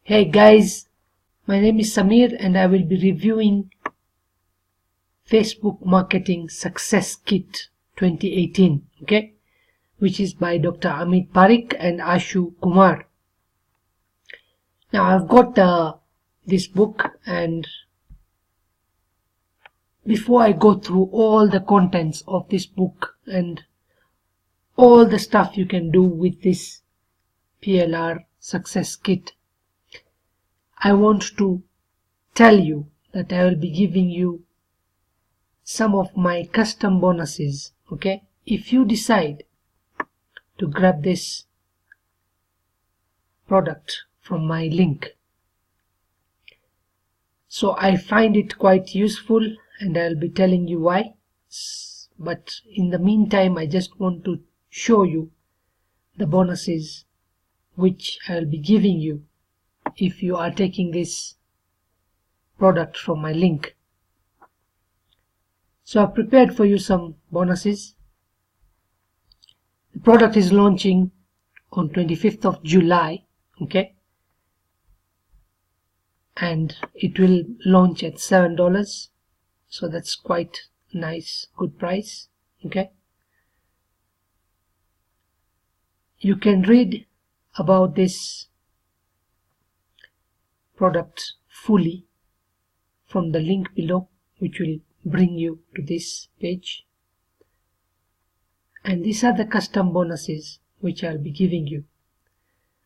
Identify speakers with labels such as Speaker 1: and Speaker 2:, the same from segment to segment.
Speaker 1: Hey guys, my name is Samir and I will be reviewing Facebook Marketing Success Kit 2018, okay, which is by Dr. Amit Parikh and Ashu Kumar. Now I've got this book, and before I go through all the contents of this book and all the stuff you can do with this PLR Success Kit, I want to tell you that I will be giving you some of my custom bonuses, okay, if you decide to grab this product from my link. So I find it quite useful and I'll be telling you why, but in the meantime I just want to show you the bonuses which I'll be giving you if you are taking this product from my link. So I've prepared for you some bonuses. The product is launching on 25th of July, okay, and it will launch at $7, so that's quite nice, good price, okay. You can read about this product fully from the link below, which will bring you to this page. And these are the custom bonuses which I'll be giving you.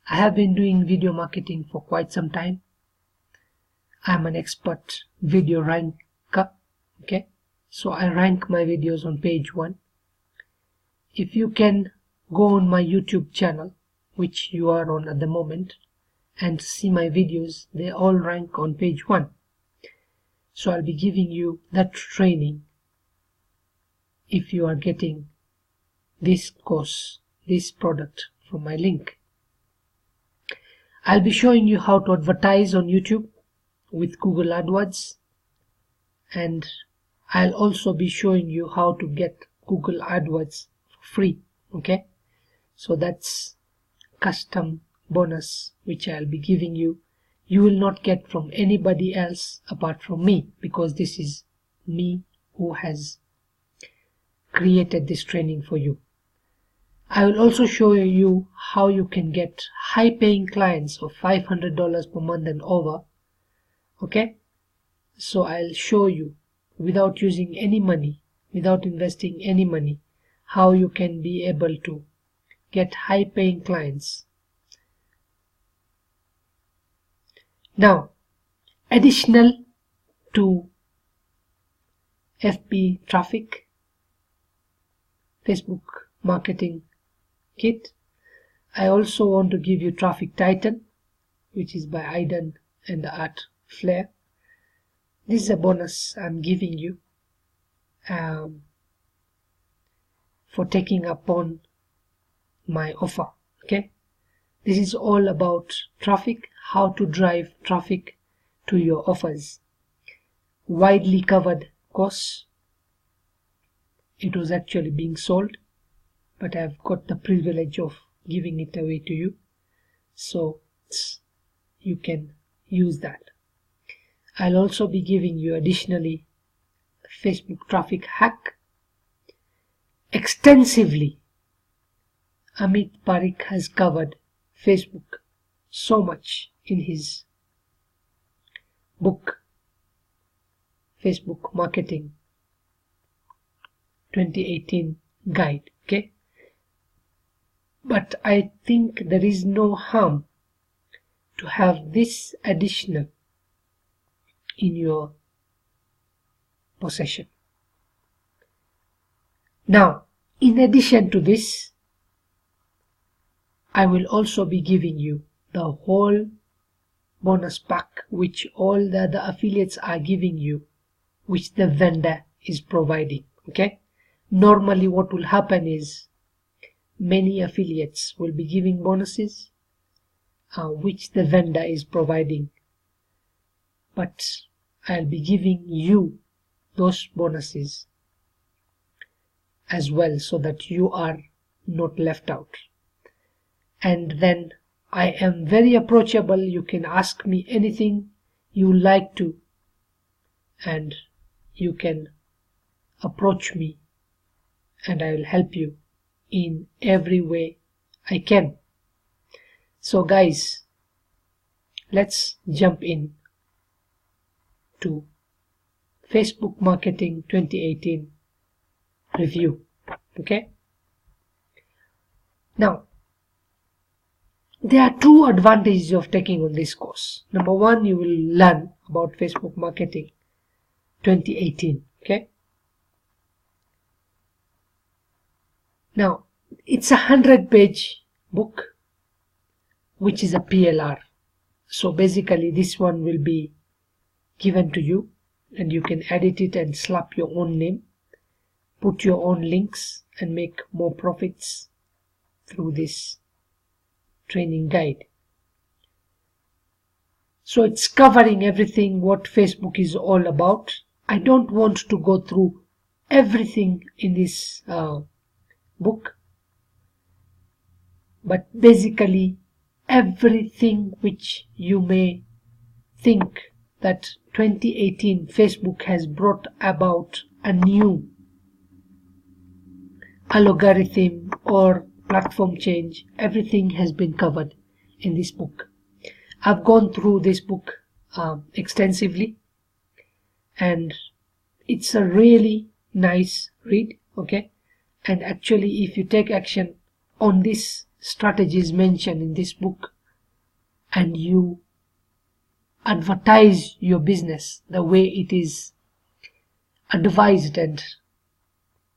Speaker 1: I have been doing video marketing for quite some time. I'm an expert video ranker, okay, so I rank my videos on page 1. If you can go on my YouTube channel, which you are on at the moment, and see my videos, they all rank on page 1. So I'll be giving you that training if you are getting this course, this product from my link. I'll be showing you how to advertise on YouTube with Google AdWords, and I'll also be showing you how to get Google AdWords for free, okay. So that's custom bonus which I'll be giving you. You will not get from anybody else apart from me, because this is me who has created this training for you. I will also show you how you can get high paying clients of $500 per month and over, okay. So I'll show you without using any money, without investing any money, how you can be able to get high paying clients. Now, additional to FB traffic, Facebook Marketing Kit, I also want to give you Traffic Titan, which is by Aidan and the Art Flair. This is a bonus I'm giving you for taking upon my offer, okay. This is all about traffic, how to drive traffic to your offers. Widely covered course. It was actually being sold, but I've got the privilege of giving it away to you, so you can use that. I'll also be giving you additionally Facebook traffic hack. Extensively, Amit Parikh has covered Facebook so much in his book Facebook Marketing 2018 guide, okay. But I think there is no harm to have this additional in your possession. Now, in addition to this, I will also be giving you the whole bonus pack which all the other affiliates are giving you, which the vendor is providing, okay. Normally what will happen is many affiliates will be giving bonuses which the vendor is providing, but I'll be giving you those bonuses as well, so that you are not left out. And then I am very approachable. You can ask me anything you like to, and you can approach me, and I will help you in every way I can. So guys, let's jump in to Facebook Marketing 2018 review. Okay, now there are two advantages of taking on this course. Number one, you will learn about Facebook Marketing 2018. Okay, now it's a 100-page book, which is a PLR. So basically this one will be given to you, and you can edit it and slap your own name, put your own links, and make more profits through this training guide. So it's covering everything what Facebook is all about. I don't want to go through everything in this book, but basically everything which you may think that 2018 Facebook has brought about a new algorithm or platform change, everything has been covered in this book. I've gone through this book extensively, and it's a really nice read. Okay, and actually if you take action on these strategies mentioned in this book, and you advertise your business the way it is advised and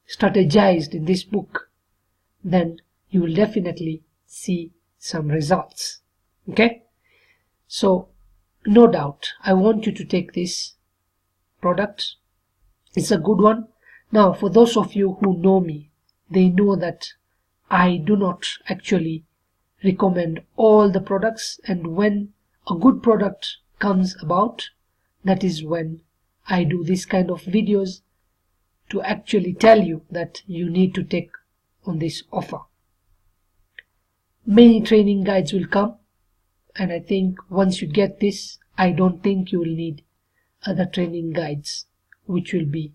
Speaker 1: strategized in this book, then you will definitely see some results. Okay, so no doubt I want you to take this product. It's a good one. Now for those of you who know me, they know that I do not actually recommend all the products, and when a good product comes about, that is when I do this kind of videos to actually tell you that you need to take on this offer. Many training guides will come, and I think once you get this, I don't think you will need other training guides which will be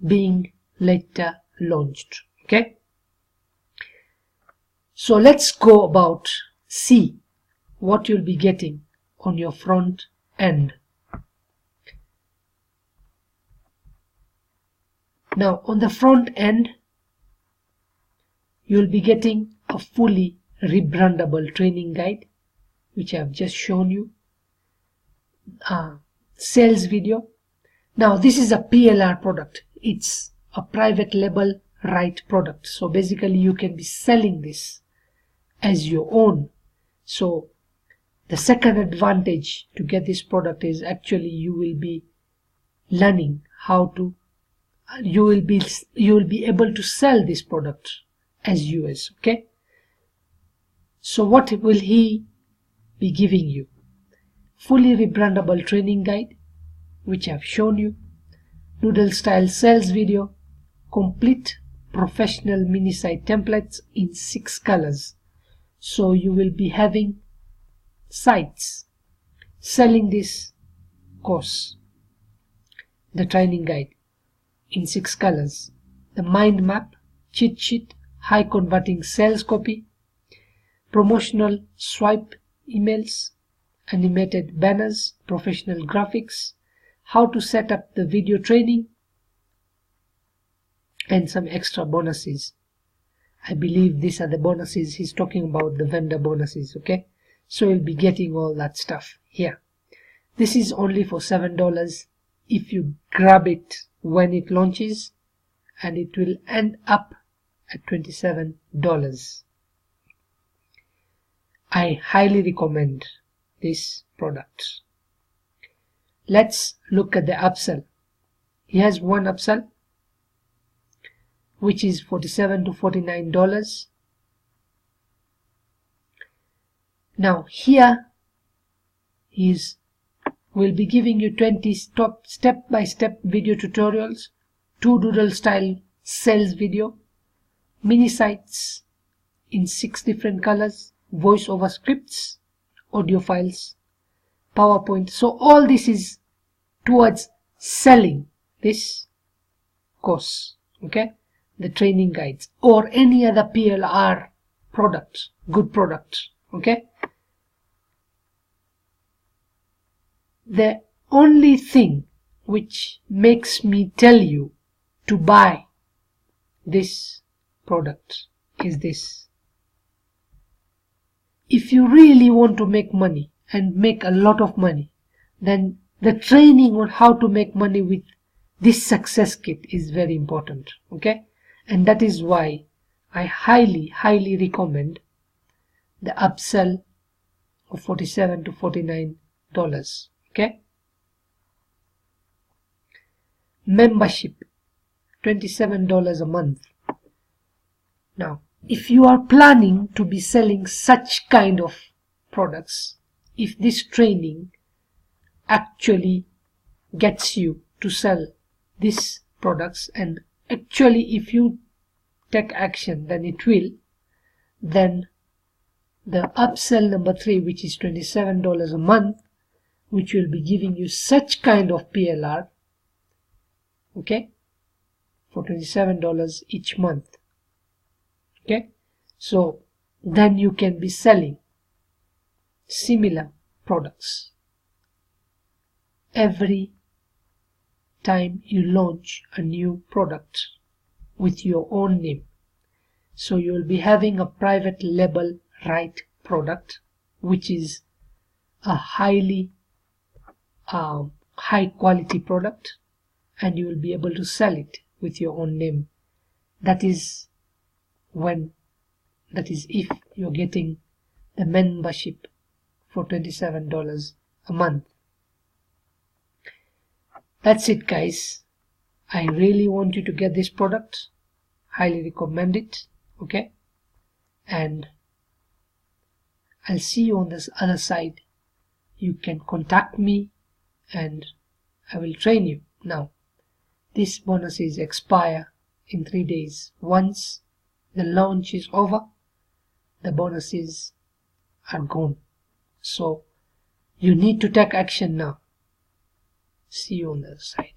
Speaker 1: being later launched. Okay, so let's go about see what you'll be getting on your front end. Now on the front end, you'll be getting a fully rebrandable training guide, which I have just shown you, sales video. Now this is a PLR product. It's a private label right product, so basically you can be selling this as your own. So the second advantage to get this product is actually you will be learning how to you will be able to sell this product as US. Okay, so what will he be giving you? Fully rebrandable training guide, which I've shown you, noodle style sales video, complete professional mini site templates in 6 colors. So you will be having sites selling this course, the training guide, in 6 colors. The mind map, cheat sheet, high converting sales copy, promotional swipe emails, animated banners, professional graphics, how to set up the video training, and some extra bonuses. I believe these are the bonuses he's talking about, the vendor bonuses. Okay, so you'll be getting all that stuff here. This is only for $7 if you grab it when it launches, and it will end up at $27. I highly recommend this product. Let's look at the upsell. He has one upsell, which is $47 to $49. Now here will be giving you 20 step-by-step video tutorials, 2 doodle style sales video, mini sites in 6 different colors, voice over scripts, audio files, PowerPoint. So all this is towards selling this course, okay, the training guides or any other PLR product, good product, okay. The only thing which makes me tell you to buy this product is this: if you really want to make money and make a lot of money, then the training on how to make money with this success kit is very important, okay. And that is why I highly recommend the upsell of $47 to $49, okay. Membership $27 a month. Now if you are planning to be selling such kind of products, if this training actually gets you to sell these products, and actually if you take action then it will, then the upsell number 3, which is $27 a month, which will be giving you such kind of PLR, okay, for $27 each month, okay. So then you can be selling similar products every time you launch a new product with your own name. So you will be having a private label right product, which is a high quality product, and you will be able to sell it with your own name. That is if you're getting the membership for $27 a month. That's it, guys. I really want you to get this product. Highly recommend it, okay. And I'll see you on this other side. You can contact me and I will train you. Now these bonuses expire in 3 days. Once the launch is over, the bonuses are gone. So you need to take action now. See you on the other side.